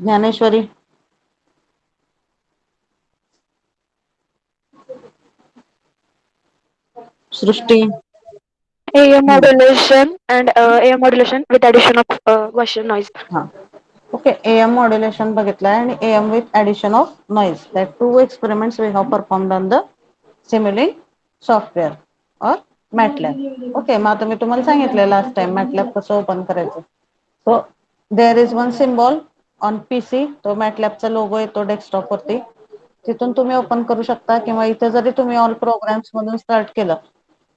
Dnyaneshwari. Srushti. AM modulation and AM modulation with addition of Gaussian noise. हा. Okay, AM modulation बघितलंय आणि AM with addition of noise. That two experiments we have performed on the Simulink software or MATLAB. Okay, मग आता मी तुम्हाला सांगितलं last time MATLAB कसं open करायचं. So there is one symbol on PC. तो मॅटलॅबचा लोगो येतो डेस्कटॉप वरती. तिथून तुम्ही ओपन करू शकता किंवा इथे जरी तुम्ही ऑल प्रोग्राम्स मधून स्टार्ट केलं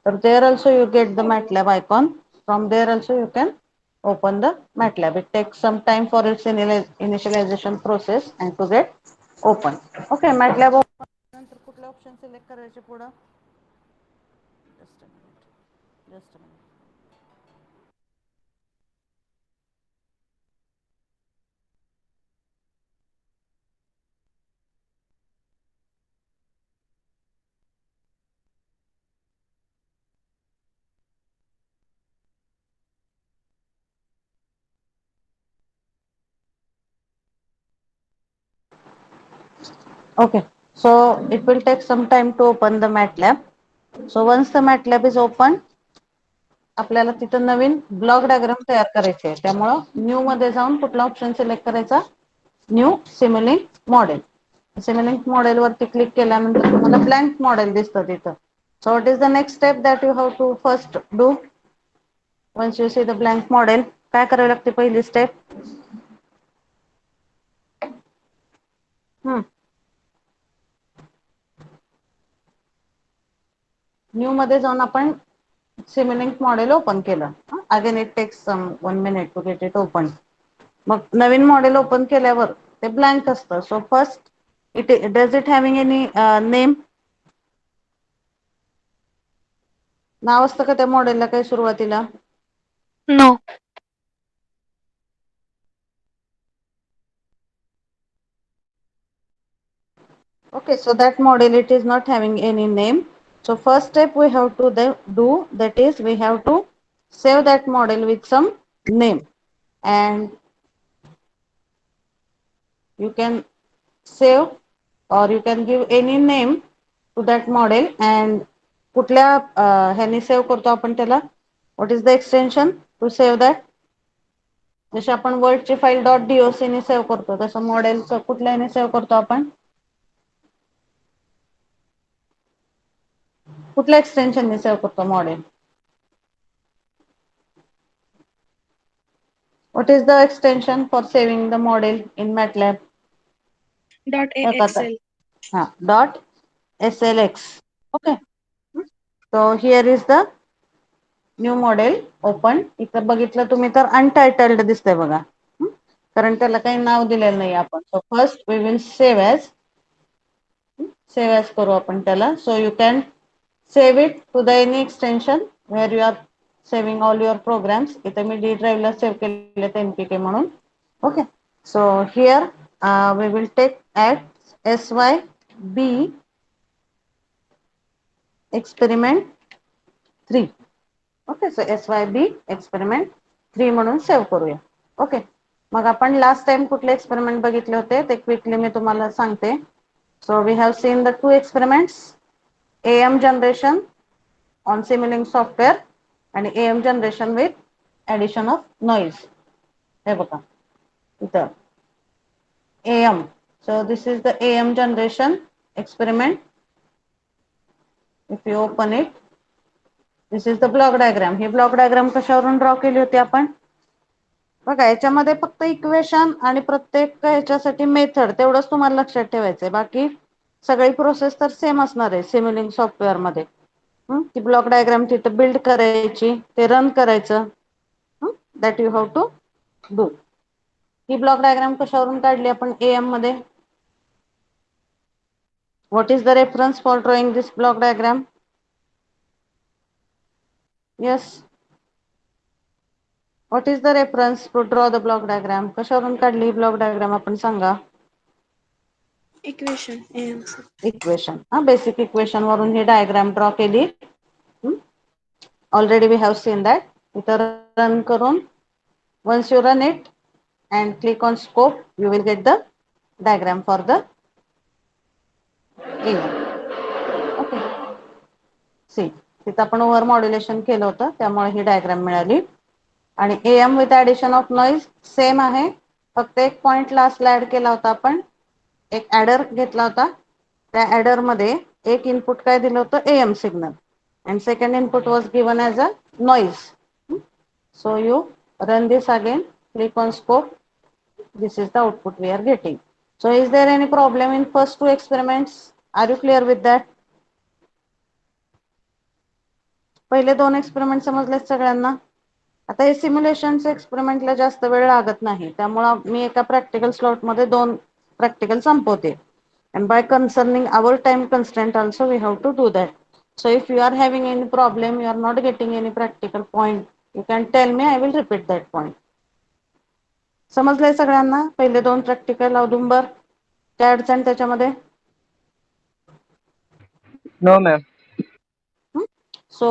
तर there also you get the MATLAB icon. From there also you can open the MATLAB. It takes some time for its initialization process and to get open. Okay, MATLAB open नंतर कुठले option select करायचे पुढे. Just a minute. Okay, so it will take some time to open the MATLAB. So once the MATLAB is open, आपल्याला तिथं नवीन block diagram तयार करायचे आहे. त्यामुळं न्यू मध्ये जाऊन कुठला ऑप्शन सिलेक्ट करायचा. New Simulink model. Simulink model वरती क्लिक केल्यानंतर तुम्हाला ब्लँक मॉडेल दिसतं तिथं. So what is the next step that you have to first do? Once you see the blank model, काय करावी लागते पहिली स्टेप. न्यू मध्ये जाऊन आपण सिम्युलिंक मॉडेल ओपन केलं. Again it takes some 1 minute to get it open. मग नवीन मॉडेल ओपन केल्यावर ते ब्लँक असतं. So first it does it having any name. नाव असतं का त्या मॉडेलला काही सुरुवातीला. No. Okay, so that model it is not having any name. So first step we have to do, that is we have to save that model with some name, and you can save or you can give any name to that model. And कुठल्या ह्यानी save करतो आपण त्याला. What is the extension to save that. जसे आपण वर्डची file .doc ने save करतो तसं मॉडेल कुठल्या ह्याने सेव्ह करतो आपण. कुठल्या एक्सटेन्शनने सेव्ह करतो model. What is the extension for saving the model in MATLAB? Dot Kata. AXL. Dot .slx. Okay. So here is the new model open. इथं बघितलं तुम्ही तर अनटायटल्ड दिसतंय बघा. कारण त्याला काही नाव दिलेलं नाही आपण. So first we will save as. Save as करू आपण त्याला. So you can save it to the any extension where you are saving all your programs. इथं मी D drive ला सेव्ह केलेले NPK म्हणून. Okay, so here we will take at SYB experiment 3. Okay, so SYB experiment 3 म्हणून save करूया. Okay, मग आपण last time कुठले experiment बघितले होते ते क्विकली मी तुम्हाला सांगते. So we have seen the 2 experiments. AM generation on Simulink software आणि AM generation with addition of noise. हे बघा इथं AM. So this is the AM generation experiment. If you open it, this is the block diagram. He block diagram कशावरून draw केली होती आपण. बघा याच्यामध्ये फक्त इक्वेशन आणि प्रत्येक ह्याच्यासाठी मेथड तेवढंच तुम्हाला लक्षात ठेवायचंय. बाकी सगळी प्रोसेस तर सेम असणार आहे सिम्युलिंग सॉफ्टवेअर मध्ये. ती ब्लॉक डायग्राम तिथं बिल्ड करायची, ते रन करायचं. That you have to do. ही ब्लॉक डायग्राम कशावरून काढली आपण AM मध्ये. What is the reference for drawing this block diagram? Yes. What is the reference to draw the block diagram? कशावरून काढली ब्लॉक डायग्राम आपण सांगा. Equation. AM. Equation. Basic equation वरून ही डायग्राम ड्रॉ केली. Already we have seen that. इथं run करून once you run it, and click on scope, you will get the diagram for the AM. Okay, see तिथं आपण over modulation केलं होतं त्यामुळे ही डायग्राम मिळाली. आणि AM with addition of noise same आहे, फक्त एक पॉइंट लास्टला ऍड केला होता आपण, एक ऍडर घेतला होता. त्या ऍडर मध्ये एक इनपुट काय दिलं होतं, AM signal, and second input was given as a noise. So you run this again, click on scope, this is the output we are getting. So is there any problem in first two experiments? Are you clear with that? पहिले दोन experiment समजले सगळ्यांना? आता हे सिम्युलेशनचे एक्सपेरिमेंटला जास्त वेळ लागत नाही, त्यामुळे मी एका प्रॅक्टिकल स्लॉट मध्ये दोन प्रॅक्टिकल संपवते. And by concerning our time constraint also we have to do that. So if you are having any problem, you are not getting any practical point, you can tell me, I will repeat that point. समजलंय सगळ्यांना पहिले दोन practical औदुंबर काय अडचण त्याच्यामध्ये? No, ma'am. So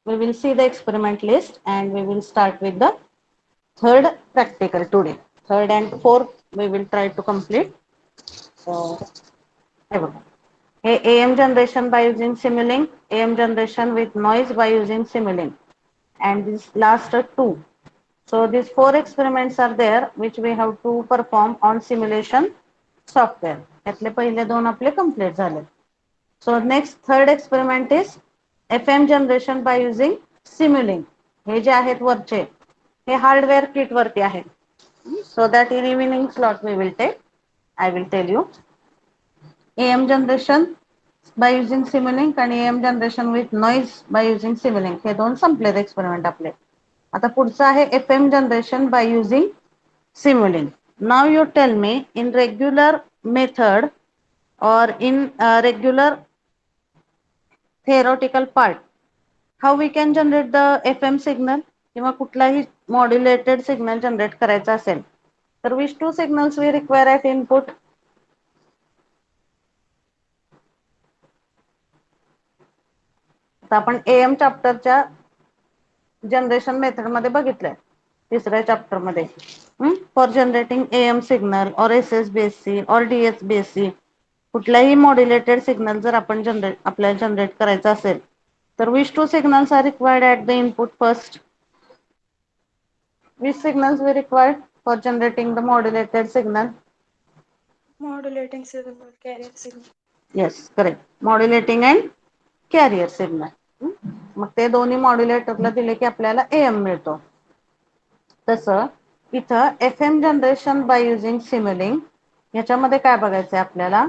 we will see the experiment list and we will start with the third practical today. Third and fourth we will try to complete. So hey, AM generation by using Simulink, AM generation with noise by using Simulink, and these last two. So these four experiments are there which we have to perform on simulation software. यातले पहिले दोन आपले complete झाले. So next third experiment is FM generation by using Simulink. हे जे आहेत वरचे हे हार्डवेअर किट वरती आहे. So that in evening slot we will take. I will tell you. AM generation by using Simulink आणि AM generation with noise by using Simulink हे दोन संपलेत एक्सपेरिमेंट आपले. आता पुढचं आहे FM generation by using Simulink. Now you tell me in regular method or in regular theoretical part how we can generate the FM signal किंवा कुठलाही modulated signal generate करायचा असेल तर which two signals we require at input? आपण AM चॅप्टरच्या generation method मध्ये बघितलंय तिसऱ्या chapter मध्ये. फॉर जनरेटिंग AM सिग्नल और SSBSC और DSBSC कुठलाही मॉड्युलेटेड सिग्नल जर आपण आपल्याला जनरेट करायचा असेल तर which two signals are required at the input first? Which signals we required for generating the modulated signal? Modulating signal, carrier signal. Yes, correct. Modulating and carrier signal. मग ते दोन्ही मॉड्युलेटरला दिले की आपल्याला AM मिळतो. तसं इथं FM generation by using Simulink याच्यामध्ये काय बघायचंय आपल्याला?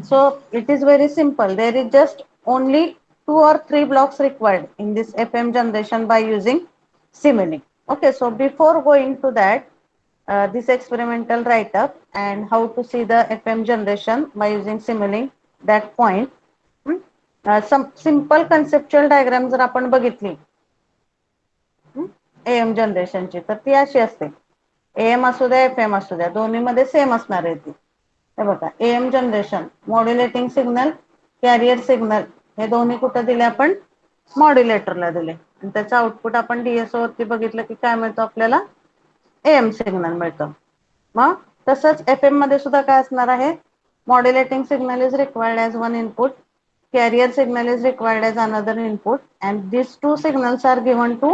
So it is very simple. There is just only 2 or 3 blocks required in this FM generation by using Simulink. Okay, so before going to that, this experimental write-up and how to see the FM generation by using Simulink, that point, some simple conceptual diagram जर आपण बघितली AM जनरेशनची तर ती अशी असते. AM असू द्या FM असू द्या दोन्हीमध्ये सेम असणार आहे ती. हे बघा AM generation modulating signal carrier signal हे दोन्ही कुठे दिले आपण मॉड्युलेटरला दिले आणि त्याचं आउटपुट आपण DSO वरती बघितलं की काय मिळतं आपल्याला AM सिग्नल मिळतं. मग तसंच FM मध्ये सुद्धा काय असणार आहे modulating signal is required as one input, carrier signal is required as another input and these two signals are given to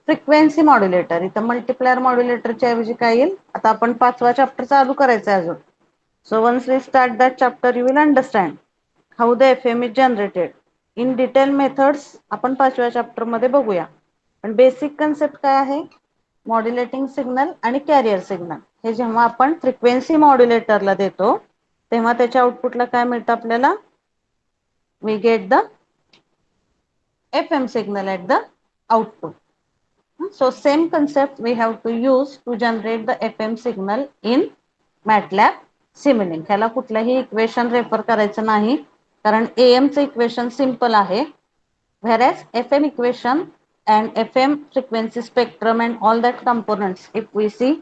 frequency modulator. इथं मल्टिप्लायर मॉड्युलेटरच्या ऐवजी काय येईल आता आपण पाचवा चॅप्टर चालू करायचा अजून. So once we start that chapter you will understand how the FM is generated in detail methods. आपण पाचव्या चॅप्टर मध्ये बघूया पण बेसिक कन्सेप्ट काय आहे मॉड्युलेटिंग सिग्नल आणि कॅरियर सिग्नल हे जेव्हा आपण फ्रिक्वेन्सी मॉड्युलेटरला देतो तेव्हा त्याच्या आउटपुटला काय मिळतं आपल्याला we get the FM signal at the output. So same concept we have to use to generate the FM signal in MATLAB Simulink. ह्याला कुठलाही इक्वेशन रेफर करायचं नाही कारण AM चं इक्वेशन सिंपल आहे whereas FM equation and FM frequency spectrum and all that components if we see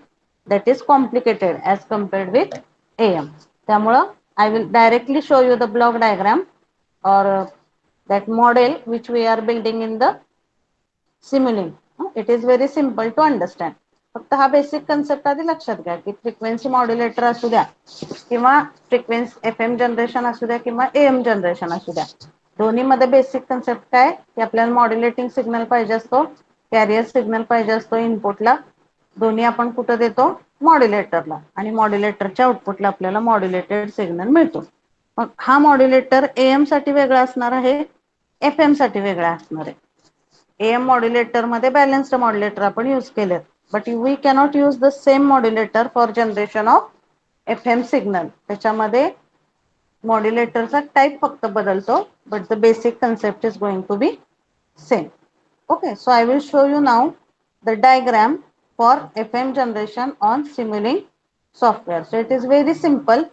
that is complicated as compared with AM. त्यामुळं I will directly show you the block diagram or that model which we are building in the Simulink. It is very simple to understand. फक्त हा basic concept आधी लक्षात घ्या की frequency modulator असू द्या किंवा फ्रिक्वेन्सी FM जनरेशन असू द्या किंवा AM जनरेशन असू द्या, दोन्हीमध्ये बेसिक कन्सेप्ट काय की आपल्याला मॉड्युलेटिंग सिग्नल पाहिजे असतो, कॅरियर सिग्नल पाहिजे असतो इनपुटला, दोन्ही आपण कुठं देतो मॉड्युलेटरला, आणि मॉड्युलेटरच्या आउटपुटला आपल्याला मॉड्युलेटेड सिग्नल मिळतो. मग हा मॉड्युलेटर AM साठी वेगळा असणार आहे, FM साठी वेगळा असणार आहे. AM मॉड्युलेटर मध्ये बॅलन्स्ड मॉड्युलेटर आपण यूज केलेत, but we cannot use the same modulator for generation of FM signal. त्याच्यामध्ये मॉड्युलेटरचा टाइप फक्त बदलतो, but the basic concept is going to be same. Okay, so I will show you now the diagram for FM generation on Simulink software. So it is very simple.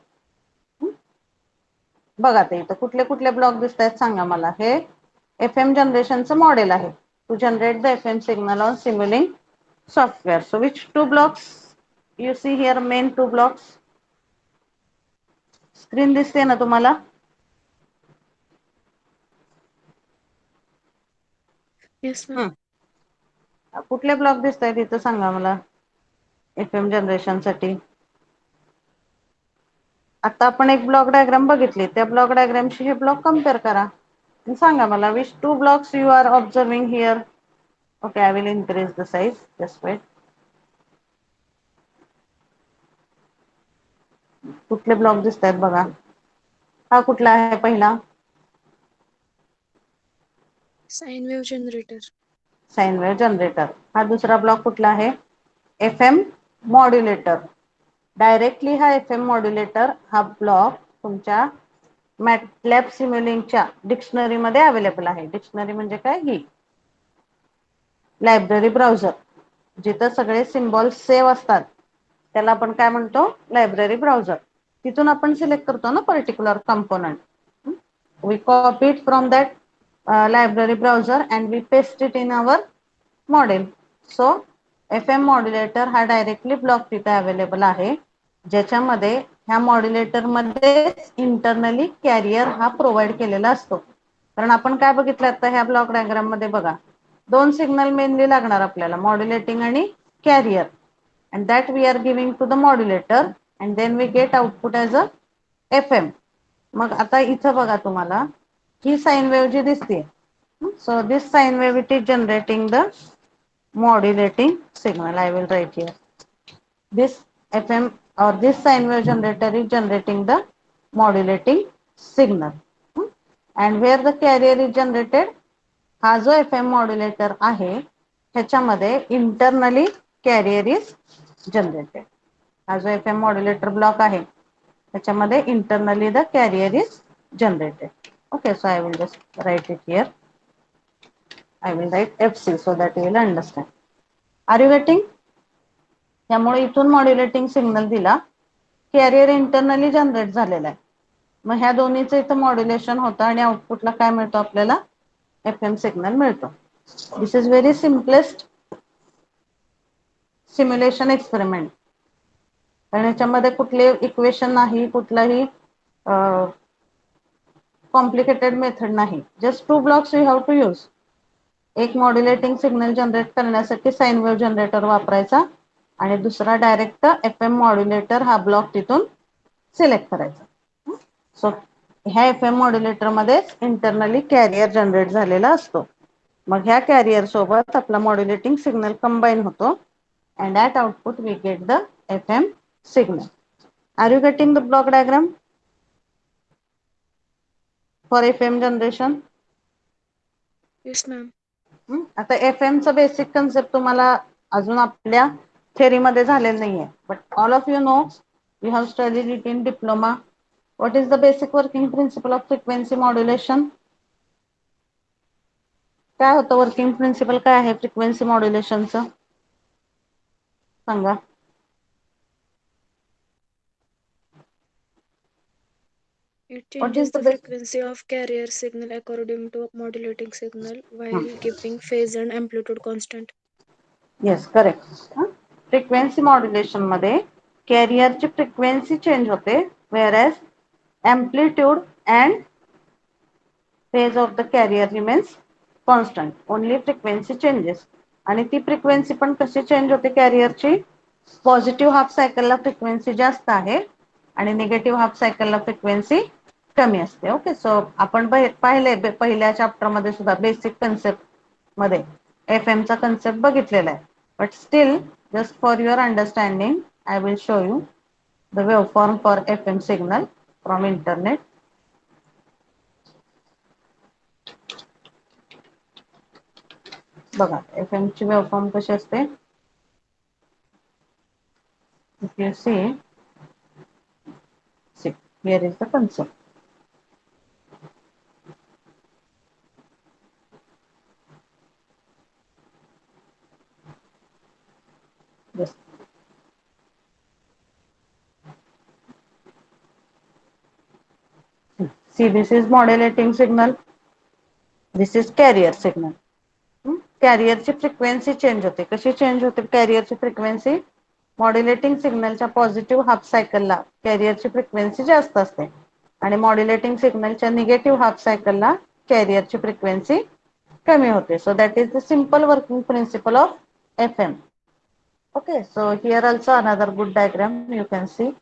बघा ते इथं कुठले कुठले block दिसत आहेत सांगा मला. हे FM जनरेशनचं मॉडेल आहे to generate the FM signal on Simulink software. So which two blocks you see here, main two blocks? Screen दिसते ना तुम्हाला? Yes, ma'am. कुठले ब्लॉक दिसत आहेत इथं सांगा मला FM जनरेशन साठी. आता आपण एक ब्लॉक डायग्राम बघितली, त्या ब्लॉक डायग्रामशी हे ब्लॉक कम्पेअर करा आणि सांगा मला which two blocks you are observing here. Okay, I will increase the size, just wait. कुठले ब्लॉक दिसत आहेत बघा. हा कुठला आहे पहिला? Sine wave generator. Sign wave generator. हा दुसरा ब्लॉक कुठला आहे? FM modulator. डायरेक्टली हा FM मॉड्युलेटर हा ब्लॉक तुमच्या मॅटलॅब सिम्युलिंकच्या डिक्शनरी मध्ये अवेलेबल आहे. डिक्शनरी म्हणजे काय? ही लायब्ररी ब्राउझर, जिथं सगळे सिम्बॉल सेव्ह असतात त्याला आपण काय म्हणतो? Library browser. तिथून आपण सिलेक्ट करतो ना particular component. We copy it from that library browser and we paste it in our model. So FM modulator हा डायरेक्टली ब्लॉक तिथे अवेलेबल आहे, ज्याच्यामध्ये ह्या मॉड्युलेटर मध्ये इंटरनली कॅरियर हा प्रोव्हाइड केलेला असतो. कारण आपण काय बघितलं आता ह्या ब्लॉक डायग्राम मध्ये बघा, दोन सिग्नल मेनली लागणार आपल्याला, मॉड्युलेटिंग आणि carrier, and that we are giving to the modulator and then we get output as a FM. मग आता इथं बघा तुम्हाला ही साइन वेव्ह जी दिसते, so this sine wave it is generating the modulating signal. I will write here this FM or this sine wave generator is generating the modulating signal. And where the carrier is generated, हा जो FM modulator आहे ह्याच्यामध्ये internally carrier is generated. हा जो FM modulator block आहे त्याच्यामध्ये internally the carrier is generated. Okay, so I will just write it here. I will write FC so that you will understand. Are you getting? त्यामुळे इथून modulating signal दिला, carrier internally generate झालेला आहे. मग ह्या दोन्हीचं इथं मॉड्युलेशन होतं आणि आउटपुटला काय मिळतो आपल्याला? FM सिग्नल मिळतो. This is very simplest simulation experiment. कारण याच्यामध्ये कुठले इक्वेशन नाही, कुठलाही कॉम्प्लिकेटेड मेथड नाही. Just two blocks you have to use. एक मॉड्युलेटिंग सिग्नल जनरेट करण्यासाठी साइन वेव्ह जनरेटर वापरायचा आणि दुसरा डायरेक्ट FM मॉड्युलेटर हा ब्लॉक तिथून सिलेक्ट करायचा. सो ह्या FM मॉड्युलेटर मध्ये इंटरनली कॅरियर जनरेट झालेला असतो. मग ह्या कॅरियर सोबत आपला मॉड्युलेटिंग सिग्नल कंबाईन होतो and at output we get the FM signal. Are you getting the block diagram for FM generation? Yes, ma'am. आता FM चा बेसिक कन्सेप्ट तुम्हाला अजून आपल्या थेअरी मध्ये झालेलं नाहीये, but all of you know, you have studied it in diploma. What is the basic working principle of frequency modulation? काय होतं वर्किंग प्रिन्सिपल, काय आहे फ्रिक्वेन्सी मॉड्युलेशनचं सांगा. It what is changes the the basic? frequency of carrier signal according to modulating signal while keeping phase and amplitude constant. Yes, correct. Frequency modulation मध्ये कॅरियरची frequency change होते, whereas amplitude and phase of the carrier remains constant. Only frequency changes. आणि ती frequency पण कशी change होते कॅरियरची, positive half सायकलला frequency जास्त आहे आणि निगेटिव्ह हाफ सायकलला फ्रिक्वेन्सी कमी असते. ओके, सो आपण पाहिले पहिल्या चॅप्टर मध्ये सुद्धा बेसिक कन्सेप्ट मध्ये FM चा कन्सेप्ट बघितलेला आहे. But still just for your understanding I will show you the waveform for FM signal from internet. बघा FM ची वेवफॉर्म कशी असते. If you see, here is the concept. Yes. See, this is modulating signal. This is carrier signal. कॅरियरची frequency change होते. कशी change होते कॅरियरची frequency, modulating सिग्नलच्या पॉझिटिव्ह हाफ सायकलला कॅरियरची फ्रिक्वेन्सी जास्त असते आणि मॉड्युलेटिंग सिग्नलच्या निगेटिव्ह हाफ सायकलला कॅरियरची फ्रिक्वेन्सी कमी होते. So that is the simple working principle of FM. Okay, so here also another good diagram you can see.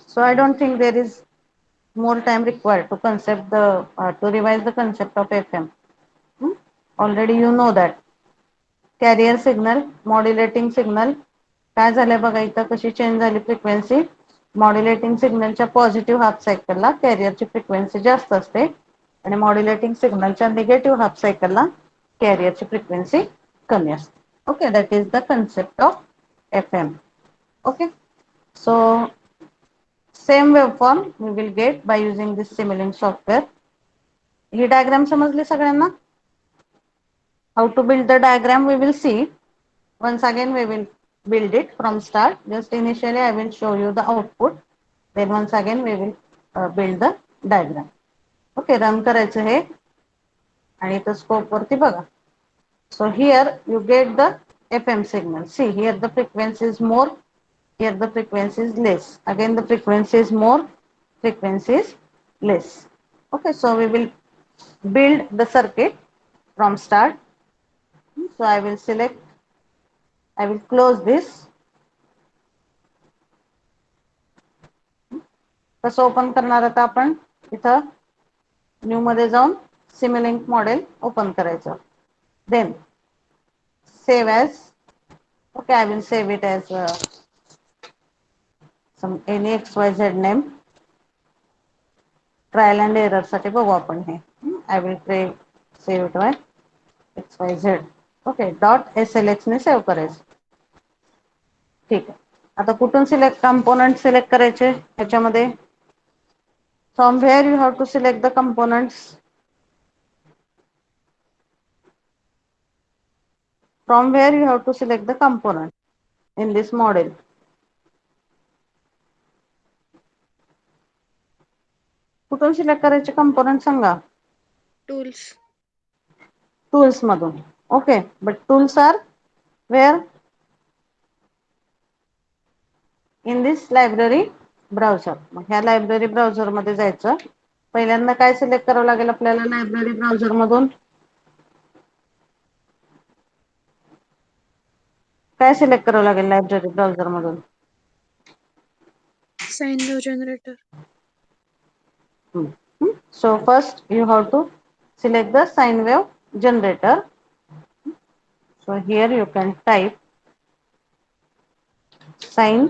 So I don't think there is more time required to to revise the concept of FM. Already you know that carrier signal, modulating signal काय झालंय बघा इथं कशी change झाली frequency. Modulating सिग्नलच्या positive half सायकलला कॅरियरची frequency जास्त असते आणि मॉड्युलेटिंग सिग्नलच्या निगेटिव्ह हाफ सायकलला कॅरियरची फ्रिक्वेन्सी कमी असते. Okay, that is the concept of FM. Okay, so same waveform we will get by using this Simulink software. ही डायग्राम समजली सगळ्यांना? How to build the diagram we will see. Once again we will build it from start. Just initially I will show you the output. Then once again we will build the diagram. Okay, run करायचं हे आणि इथं scope वरती बघा. So here you get the FM signal. See here the frequency is more, here the frequency is less. Again the frequency is more, frequency is less. Okay, so we will build the circuit from start. So I will close this. कसं open करणार आता आपण, इथं new मध्ये जाऊन Simulink model open करायचं. Then save as. Okay, I will save it as some any XYZ name. Trial and error साठी बघू आपण हे. I will save it by XYZ. Okay, .slx ने सेव्ह करायचं. ठीक आहे, आता कुठून कंपोनंट सिलेक्ट करायचे ह्याच्यामध्ये. From where you have to select the components. From where you have to select the component in this model. कुठून सिलेक्ट करायचे कंपोनंट सांगा. Tools. टूल्स मधून. Okay, but tools are where in this library browser. मग ह्या लायब्ररी ब्राउझर मध्ये जायचं. पहिल्यांदा काय सिलेक्ट करावं लागेल आपल्याला लायब्ररी ब्राउझर मधून. काय सिलेक्ट करावं लागेल लायब्ररी ब्राउझर मधून. Sine wave generator. So first you have to select the sine wave generator. So here you can type sine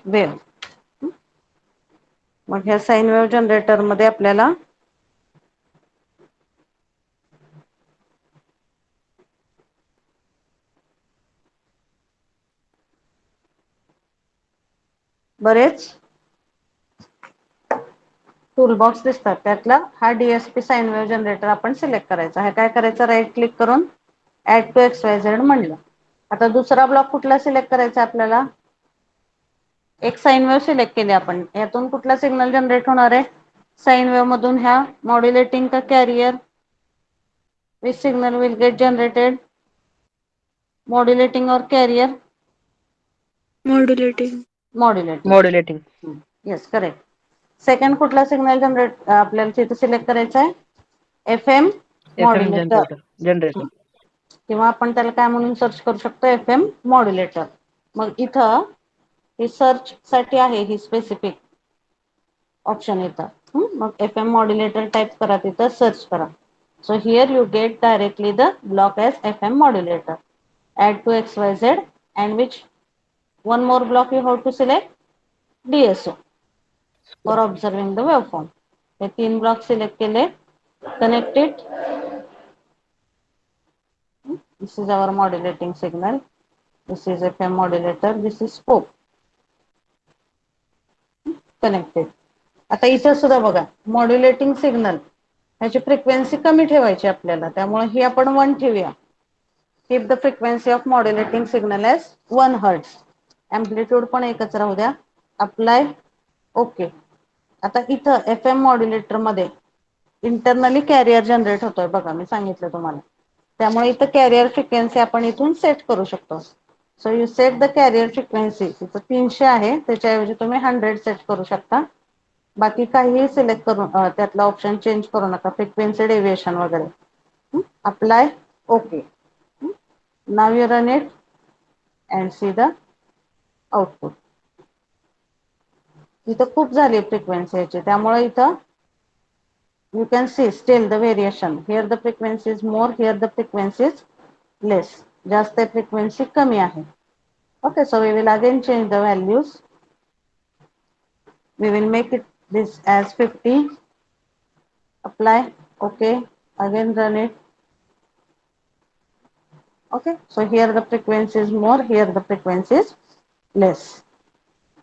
wave. मग ह्या साइन वेव्ह जनरेटर मध्ये आपल्याला बरेच टूल बॉक्स दिसतात. त्यातला हा DSP साइन वेव्ह जनरेटर आपण सिलेक्ट करायचा आहे. काय करायचं, राईट क्लिक करून ऍड टू XYZ म्हणलं. आता दुसरा ब्लॉक कुठला सिलेक्ट करायचा आपल्याला. एक साइन वेव्ह सिलेक्ट केली आपण. यातून कुठला सिग्नल जनरेट होणार आहे. साइन वेव्ह मधून ह्या मॉड्युलेटिंग का carrier. Which signal will get generated, modulating or carrier. Modulating. Modulating. Yes, correct. Second कुठला सिग्नल जनरेट आपल्याला तिथे सिलेक्ट करायचा आहे. FM FM modulator generator. किंवा आपण त्याला काय म्हणून सर्च करू शकतो, FM मॉड्युलेटर. मग इथं ही सर्च साठी आहे ही स्पेसिफिक ऑप्शन येतं. मग FM मॉड्युलेटर टाइप करा, तिथं सर्च करा. So here you get directly the block as FM modulator. Add to XYZ and which one more block you have to select? DSO for observing the waveform. हे 3 block select केले, connect it. This is our modulating signal. This is FM modulator. This is scope. Connected. आता इथं सुद्धा बघा, modulating signal ह्याची frequency कमी ठेवायची आपल्याला, त्यामुळे ही आपण 1 ठेवूया. Keep the frequency of modulating signal as 1 Hz. Amplitude पण एकच राहू द्या. Apply. ओके. आता इथं FM मॉड्युलेटर मध्ये इंटरनली कॅरियर जनरेट होतोय बघा, मी सांगितलं तुम्हाला. त्यामुळे इथं कॅरियर फ्रिक्वेन्सी आपण इथून सेट करू शकतो. So you set the carrier frequency. इथं 300 आहे, त्याच्याऐवजी तुम्ही 100 सेट करू शकता. बाकी काहीही सिलेक्ट करून त्यातला ऑप्शन चेंज करू नका, फ्रिक्वेन्सी डेव्हिएशन वगैरे. Apply. Okay. Now you run it and see the output. इथं खूप झाली फ्रिक्वेन्सी याची, त्यामुळे इथं you can see still the variation. Here the frequency is more, here the frequency is less. जास्त फ्रिक्वेन्सी कमी आहे. Okay, so we will again change the values. We will make it this as 50. Apply. Okay. Again run it. Okay, so here the frequency is more, here the frequency is less.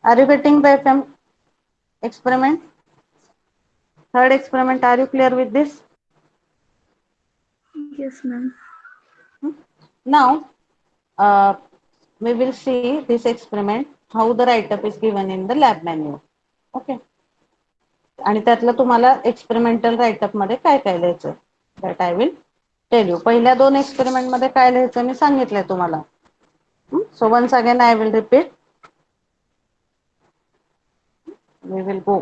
Are you getting the FM experiment? Third experiment, are you clear with this? Yes, ma'am. Now we will see this experiment, how the write-up is given in the lab manual. Okay. आणि त्यातलं तुम्हाला experimental write-up मध्ये काय काय लिहायचं, that I will tell you. पहिल्या 2 experiment मध्ये काय लिहायचं मी सांगितलंय तुम्हाला. So once again I will repeat. We will go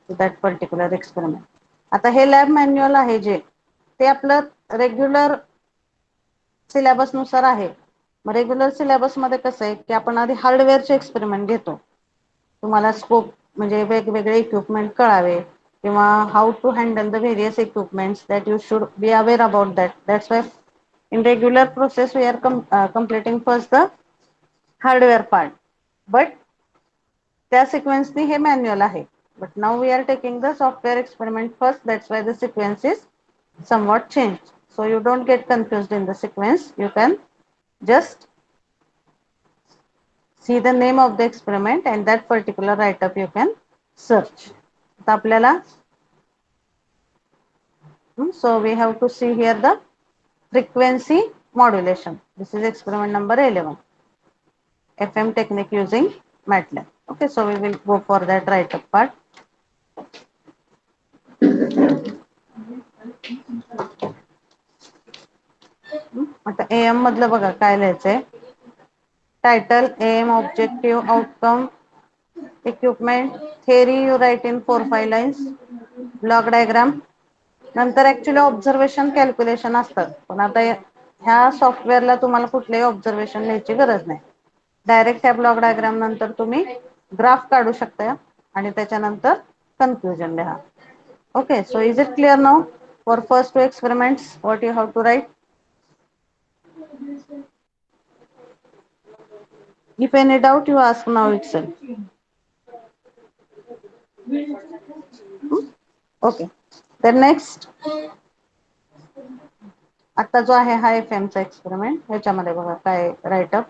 to that particular experiment. आता हे लॅब मॅन्युअल आहे जे, ते आपलं रेग्युलर सिलेबस नुसार आहे. मग रेग्युलर सिलेबस मध्ये कसं आहे की आपण आधी हार्डवेअरचे एक्सपेरिमेंट घेतो, तुम्हाला स्कोप म्हणजे वेगवेगळे इक्विपमेंट कळावे, किंवा how to handle the various equipments that you should be aware about that. That's why in regular process we are completing first the hardware part, but त्या sequence हे manual आहे. But now we are taking the software experiment first, that's why the sequence is somewhat changed. So you don't get confused in the sequence. You can just see the name of the experiment and that particular write-up you can search. आता आपल्याला so we have to see here the frequency modulation. This is experiment number 11. FM technique using MATLAB. Okay, so we will go for that write-up part. आता AM मधलं बघा काय लिहायचंय. Title, aim, objective, outcome, equipment, theory you write in 4-5 lines, block diagram. नंतर actually observation calculation असतात, पण आता ह्या सॉफ्टवेअरला तुम्हाला कुठलेही ऑब्झर्वेशन लिहायची गरज नाही. डायरेक्ट ह्या ब्लॉक डायग्राम नंतर तुम्ही ग्राफ काढू शकता आणि त्याच्यानंतर कन्क्लुजन लिहा. Okay, so is it clear now for first 2 experiments what you have to write? If any doubt, you ask now itself. Okay. Then next, आता जो आहे हा FM चा एक्सपेरिमेंट, ह्याच्यामध्ये बघा काय write-up.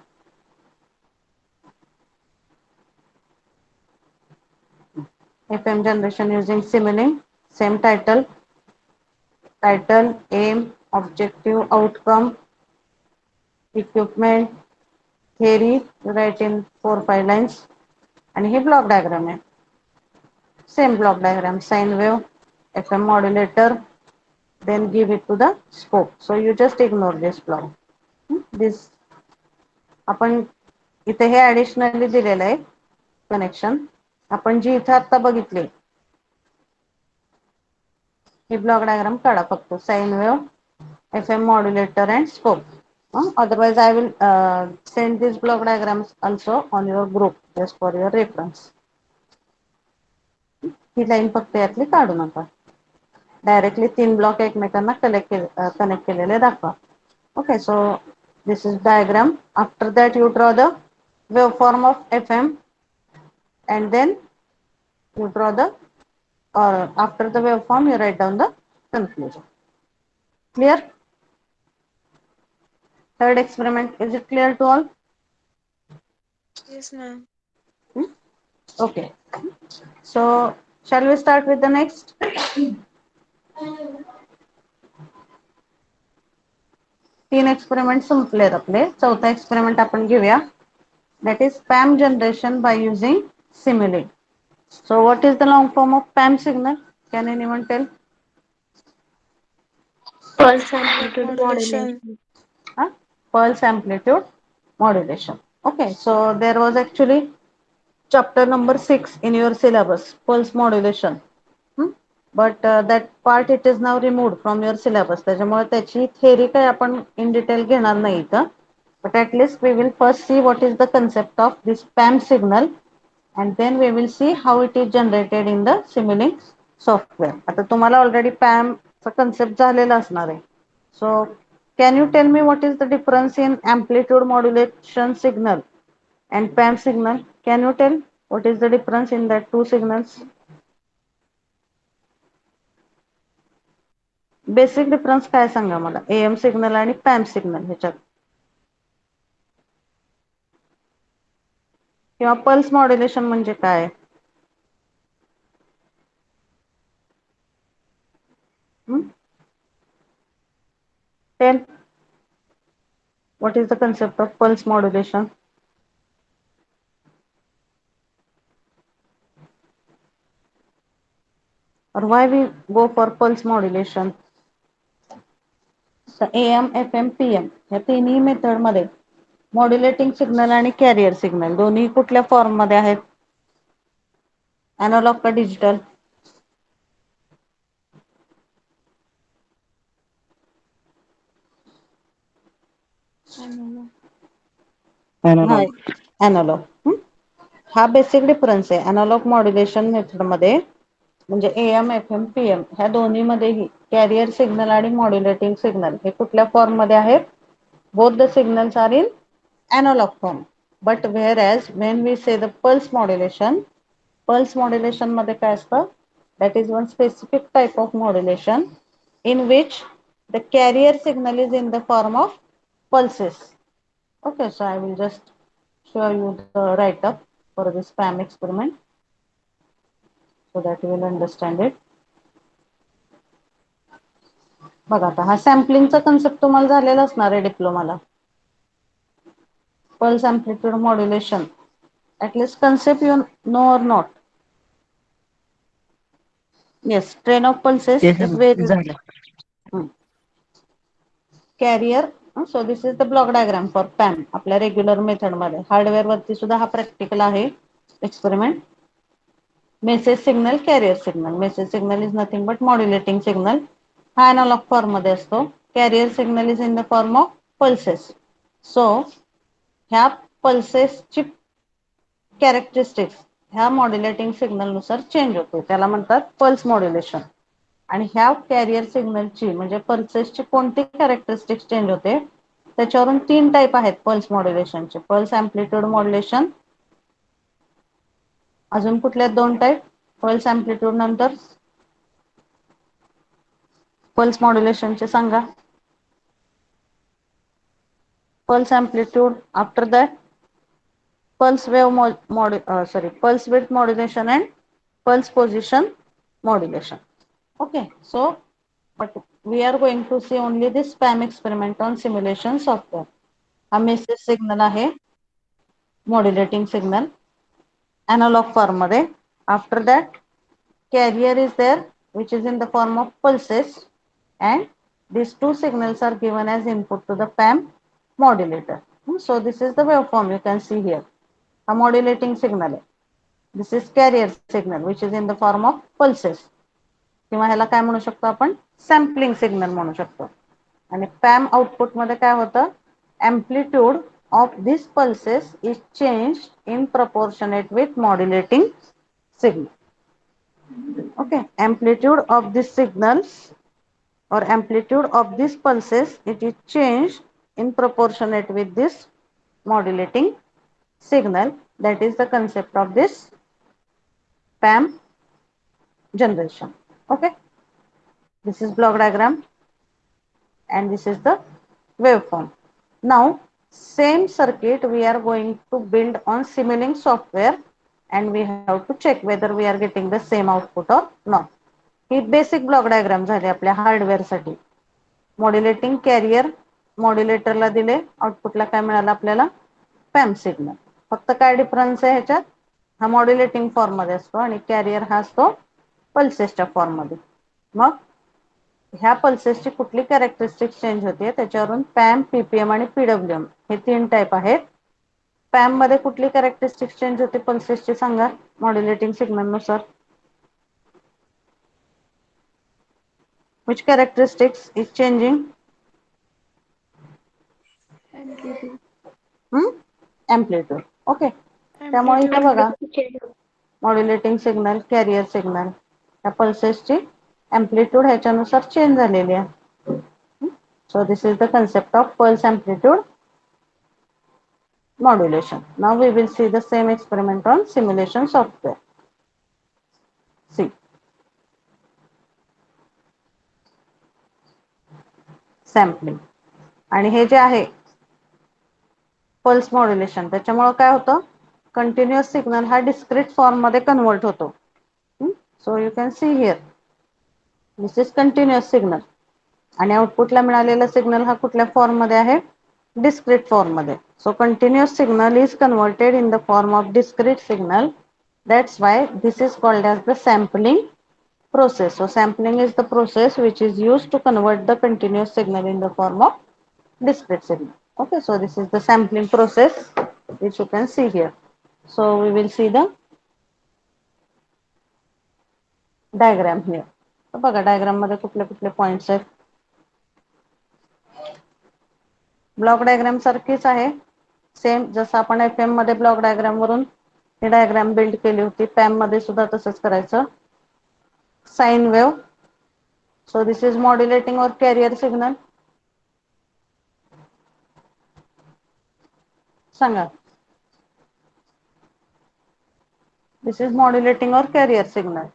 FM generation using simulating, same title, aim, objective, outcome, equipment, theory, write in 4-5 lines, आणि हे ब्लॉक डायग्राम आहे. Same block diagram, sine wave, FM modulator, then give it to the scope. So you just ignore this block. This आपण इथे हे additionally दिलेलं आहे connection. आपण जी इथे आता बघितले हे ब्लॉक डायग्राम काढा फक्त. Sine wave, FM modulator and scope. Otherwise, I will send these block diagrams also on your group just for your reference. He line फक्त यातली काढू नका. डायरेक्टली 3 ब्लॉक एकमेकांना कनेक्ट केलेले दाखवा. Okay, so this is diagram. After that, you draw the waveform of FM, and then you draw the, or after the waveform, you write down the conclusion. Clear? Third experiment, is it clear to all? Yes, ma'am. Okay. So, shall we start with the next? तीन experiment संपलेत आपले. चौथा experiment आपण घेऊया. That is PAM generation by using simulink. So, what is the long form of PAM signal? Can anyone tell? Pulse amplitude modulation. Pulse amplitude modulation. Okay, so there was actually chapter number 6 in your syllabus, pulse modulation. But that part it is now removed from your syllabus. त्याच्यामुळे त्याची theory काही आपण in detail घेणार नाही इथं. But at least we will first see what is the concept of this PAM signal, and then we will see how it is generated in the Simulink software. आता तुम्हाला already PAM चा concept झालेला असणार आहे. So can you tell me what is the difference in amplitude modulation signal and PAM signal? Can you tell what is the difference in that two signals? Basic difference काय सांगा मला AM signal आणि PAM signal ह्याच्यात, किंवा pulse modulation म्हणजे काय? Tell what is the concept of pulse modulation? Or why we go for pulse modulation? So AM, FM, PM या तिन्ही मेथड मध्ये मॉड्युलेटिंग सिग्नल आणि कॅरियर सिग्नल दोन्ही कुठल्या फॉर्म मध्ये आहेत? एनालॉग का डिजिटल? Analog. एनालॉग. हा बेसिक डिफरन्स आहे एनालॉग मॉड्युलेशन मेथड मध्ये. म्हणजे AM, FM, PM ह्या दोन्ही मध्येही कॅरियर सिग्नल आणि मॉड्युलेटिंग सिग्नल हे कुठल्या फॉर्म मध्ये आहेत? Both the signals are in analog form. But whereas when we say the pulse modulation मध्ये काय असतं? That is one specific type of modulation in which the carrier signal is in the form of pulses. Okay, so I will just show you the write-up for this PAM experiment so that you will understand it. बघा आता हा सॅम्पलिंगचा concept तुम्हाला झालेला असणार आहे डिप्लोमाला. Pulse amplitude modulation. At least concept you know or not? Yes, train of pulses is very carrier. So this is the block diagram for PAM. आपल्या regular method मध्ये hardware वरती सुद्धा हा प्रॅक्टिकल आहे experiment. Message signal, carrier signal. Message signal is nothing but modulating signal. हा analog form मध्ये असतो. Carrier signal is in the form of pulses. So ह्या पल्सेसची कॅरेक्टरिस्टिक्स ह्या मॉड्युलेटिंग सिग्नल नुसार चेंज होते, त्याला म्हणतात पल्स मॉड्युलेशन. आणि ह्या कॅरियर सिग्नलची म्हणजे पल्सेसची कोणती कॅरेक्टरिस्टिक्स चेंज होते त्याच्यावरून तीन टाईप आहेत पल्स मॉड्युलेशनचे. पल्स अँप्लिट्यूड मॉड्युलेशन, अजून कुठल्या दोन टाईप? पल्स अँप्लिट्यूड नंतर पल्स मॉड्युलेशनचे सांगा. Pulse amplitude, after that pulse width modulation and pulse position modulation. Okay, so but we are going to see only this PAM experiment on simulation software. A message signal आहे, modulating signal analog form मध्ये. After that carrier is there which is in the form of pulses, and these two signals are given as input to the PAM modulator. So this is the waveform you can see here. A modulating signal आहे. This is carrier signal which is in the form of pulses. किंवा ह्याला काय म्हणू शकतो आपण? Sampling signal म्हणू शकतो. आणि पॅम आउटपुट मध्ये काय होतं, amplitude of these pulses is changed in proportionate with modulating signal. Okay, amplitude of these signals or amplitude of these pulses, it is changed in proportionate with this modulating signal. That is the concept of this PAM generation. Okay, this is block diagram and this is the waveform. Now same circuit we are going to build on Simulink software and we have to check whether we are getting the same output or not. He basic block diagram झाली आपल्या hardware साठी. Modulating carrier मॉड्युलेटरला दिले, आउटपुटला काय मिळालं आपल्याला, पॅम signal. फक्त काय डिफरन्स आहे ह्याच्यात, हा मॉड्युलेटिंग फॉर्म मध्ये असतो आणि कॅरियर हा असतो पल्सेसच्या फॉर्म मध्ये. मग ह्या पल्सेसची कुठली कॅरेक्टरिस्टिक चेंज होते त्याच्यावरून पॅम, पीपीएम आणि पीडब्ल्यूएम हे 3 टाइप आहेत. पॅम मध्ये कुठली कॅरेक्टरिस्टिक चेंज होते पल्सेसची सांगा मॉड्युलेटिंग सिग्नल नुसार. Which characteristics is changing? Amplitude. Okay. त्यामुळे इथे बघा मॉड्युलेटिंग सिग्नल, कॅरियर सिग्नल या पल्सेसची एम्प्लिट्यूड ह्याच्यानुसार चेंज झालेली आहे. So this is the concept of pulse amplitude modulation. Now we will see the same experiment on simulation software. See. Sampling आणि हे जे आहे पल्स मॉड्युलेशन त्याच्यामुळे काय होतं, कंटिन्युअस सिग्नल हा डिस्क्रीट फॉर्म मध्ये कन्वर्ट होतो. So you can see here this is continuous signal आणि आउटपुटला मिळालेला सिग्नल हा कुठल्या फॉर्म मध्ये आहे, डिस्क्रीट फॉर्म मध्ये. So continuous signal is converted in the form of discrete signal. That's why this is called as the sampling process. So sampling is the process which is used to convert the continuous signal in the form of discrete signal. Okay, so this is the sampling process which you can see here. So we will see the diagram here. तर बघा diagram मध्ये कुठले कुठले points आहेत. Block diagram सारखीच आहे same जसं आपण एफएम मध्ये ब्लॉक डायग्राम वरून ही डायग्राम बिल्ड केली होती, पॅम मध्ये सुद्धा तसंच करायचं. Sine wave. So this is modulating or carrier signal. सांगा. This is modulating or carrier signal.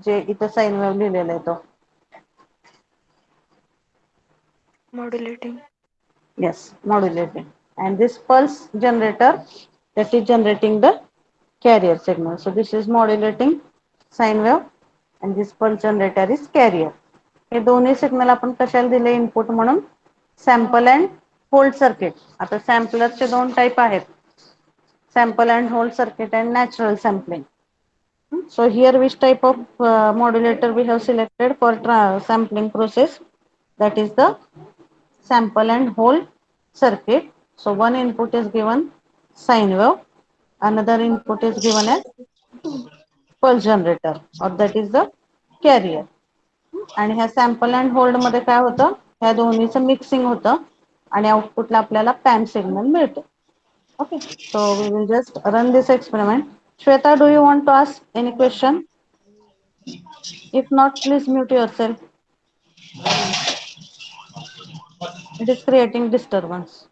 जे इथं साइन वेव लिहिलेलं आहे तो. Modulating. Yes, modulating. And this pulse generator that is generating the carrier signal. So this is modulating sine wave and this pulse generator is carrier. हे दोन्ही signal आपण कशाला दिले इनपुट म्हणून, सॅम्पल अँड होल्ड सर्किट. आता सॅम्पलरचे 2 type आहेत, sample and hold circuit and natural sampling. So here which type of modulator we have selected for sampling process, that is the sample and hold circuit. So one input is given sine wave, another input is given as pulse generator or that is the carrier. आणि ह्या sample and hold मध्ये काय होतं, ह्या दोन्हीचं mixing होतं आणि आउटपुटला आपल्याला पॅम सिग्नल मिळतो. Okay, so we will just run this experiment. Shweta, do you want to ask any question? If not, please mute yourself. It is creating disturbance.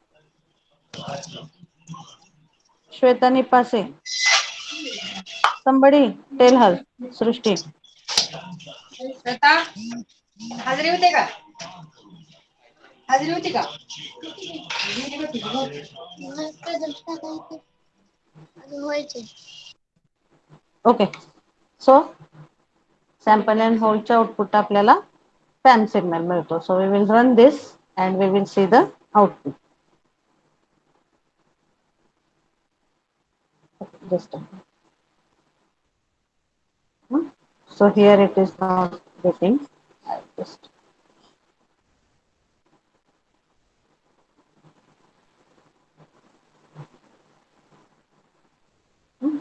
Shweta Nipase. Somebody tell her. Srushti. Shweta हाजरी होते का, हाजरी होती का. Okay. So sample and hold च्या output आपल्याला पॅम signal मिळतो. So we will run this and we will see the output. Just a minute. So here it is not getting. I just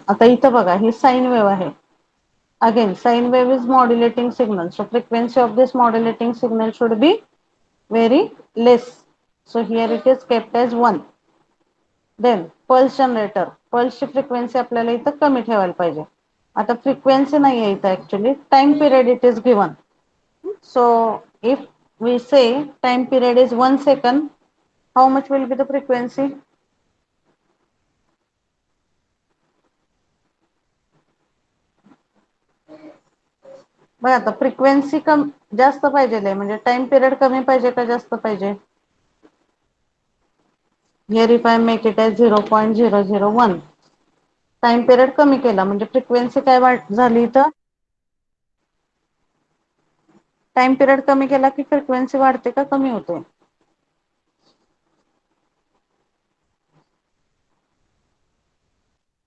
आता इथं बघा ही साइन वेव आहे. Again, sine wave is modulating signal. So frequency of this modulating signal should be very less. So here it is kept as 1. Then pulse generator. Pulse ची frequency आपल्याला इथं कमी ठेवायला पाहिजे. आता frequency नाही आहे इथं actually. Time period it is given. So if we say time period is 1 second, how much will be the frequency? बघा आता फ्रिक्वेन्सी जास्त पाहिजे म्हणजे टाइम पिरियड कमी पाहिजे का जास्त पाहिजे. Here if I make it as 0.001 time period कमी केला म्हणजे फ्रिक्वेन्सी काय झाली इथं. टाइम पिरियड कमी केला की फ्रिक्वेन्सी वाढते का कमी होते.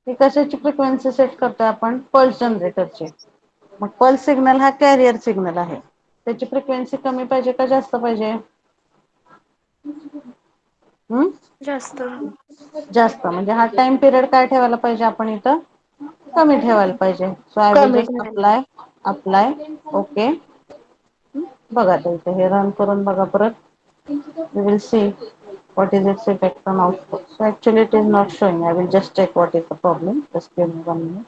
ही कशाची फ्रिक्वेन्सी सेट करतोय आपण पल्स जनरेटरची. मग पल्स सिग्नल हा कॅरियर सिग्नल आहे त्याची फ्रिक्वेन्सी कमी पाहिजे का जास्त पाहिजे. जास्त. जास्त म्हणजे हा टाइम पिरियड काय ठेवायला पाहिजे आपण इथं कमी ठेवायला पाहिजे. सो आय विल कमी जस्ट ठेवायला. Apply okay. बघा इथे हे रन करून बघा परत. You will see what is its effect on output. So actually it is not showing. I will just check what is the problem. Just give me 1 minute.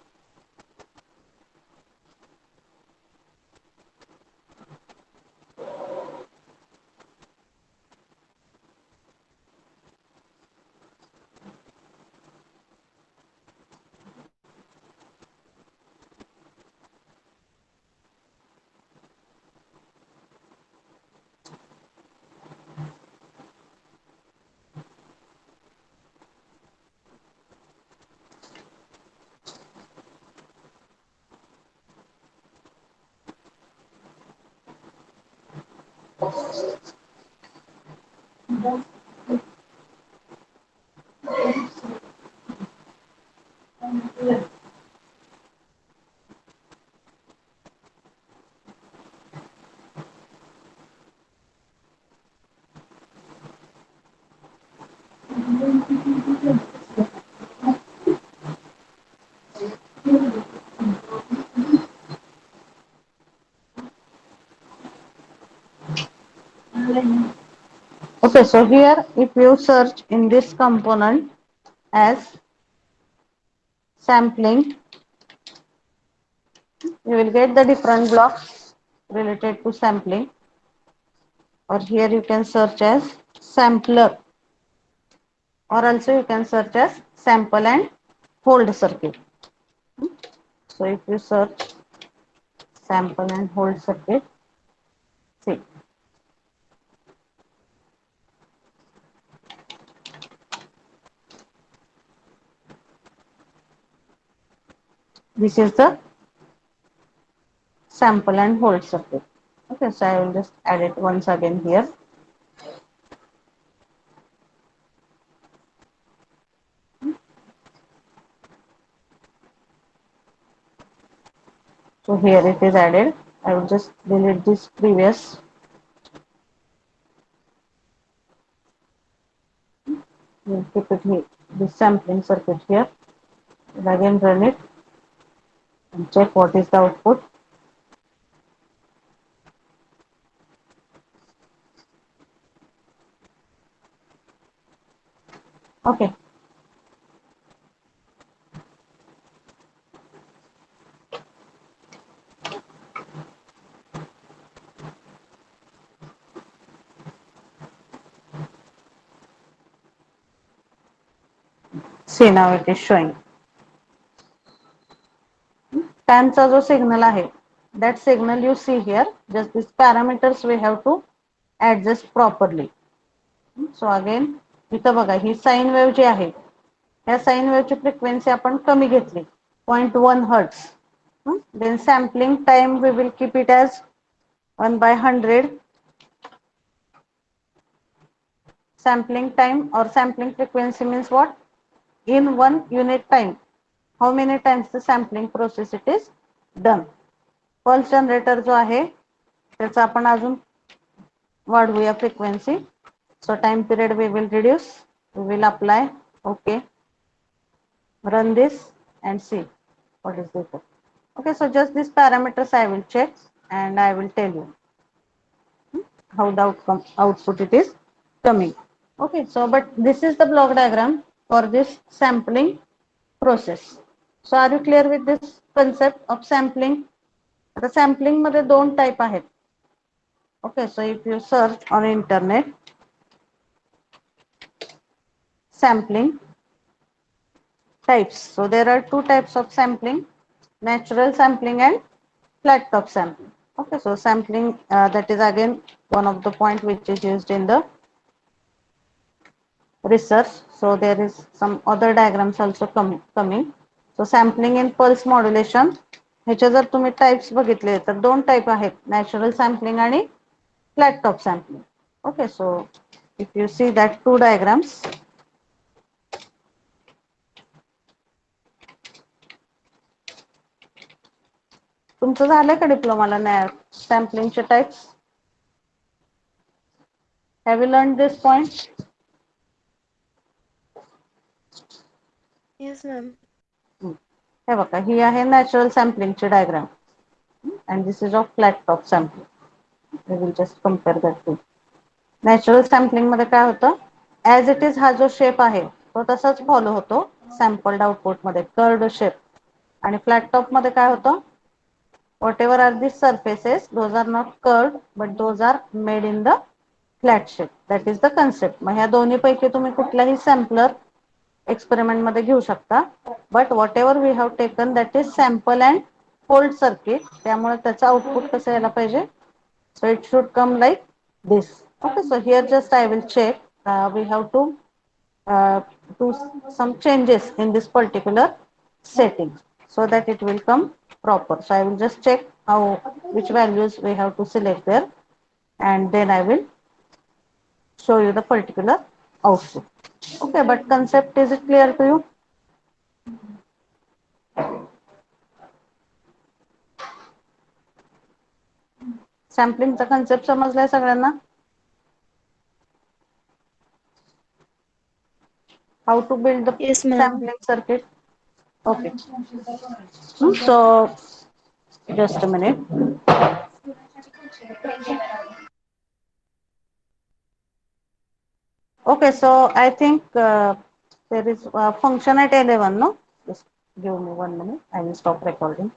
Okay, so here if you search in this component as sampling, you will get the different blocks related to sampling. Or here you can search as sampler, or also you can search as sample and hold circuit. So if you search sample and hold circuit, see this is the sample and hold circuit. Okay, so I will just add it once again here. So here it is added. I will just delete this previous. We'll keep it here, this sampling circuit here. And again run it and check what is the output. Okay. See now it is showing. Timeचा जो signal आहे, that signal you see here, just these parameters we have to adjust properly. So again, इथं बघा ही sine wave जी आहे, या sign वेव्हची frequency आपण कमी घेतली 0.1 hertz. Then sampling time we will keep it as 1/100. Sampling time or sampling frequency means what? In 1 unit time, how many times the sampling process it is done. Pulse generator जो आहे त्याचा आपण अजून वाढवूया frequency. So time period we will reduce, we will apply, okay, run this and see what is the effect. Okay, so just these parameters I will check and I will tell you. how the output it is coming. Okay, so but this is the block diagram for this sampling process. So are you clear with this concept of sampling? The sampling मध्ये दोन type आहेत. Okay, so if you search on internet sampling types, so there are two types of sampling: natural sampling and flat top sampling. Okay, so sampling that is again one of the point which is used in the research. So there is some other diagrams also coming. So sampling in pulse modulation, ह्याचे जर तुम्ही types बघितले तर दोन type आहेत, natural sampling आणि flat top sampling. Okay, so if you see that two diagrams, तुमचं झालंय का डिप्लोमाला सॅम्पलिंगचे टाइप्स? Have you learn this point? Yes, ma'am. हे बघा, ही आहे नॅचरल सॅम्पलिंगची diagram and this is of flat top sampling. We will just compare that two. Natural sampling मध्ये काय होतं, ऍज इट इज हा जो शेप आहे तो तसाच फॉलो होतो सॅम्पल्ड आउटपुट मध्ये, कर्ड शेप. आणि फ्लॅट टॉप मध्ये काय होतं, whatever are this surfaces those are not curved but those are made in the flat shape. That is the concept. मग ह्या दोन्ही पैकी तुम्ही कुठलाही सॅम्पलर एक्सपेरिमेंट मध्ये घेऊ शकता, but whatever we have taken that is sample and hold circuit. त्यामुळे त्याचं आउटपुट कसं यायला पाहिजे, so it should come like this. Okay, so here just I will check, we have to do some changes in this particular setting so that it will come proper. So I will just check how, which values we have to select there, and then I will show you the particular output. Okay, but concept, is it clear to you? सॅम्पलिंगचा concept समजलाय सगळ्यांना? How to build the Yes, ma'am. sampling circuit? Okay. So just a minute. Okay, so I think there is a function at 11, no? Just give me 1 minute. I will stop recording.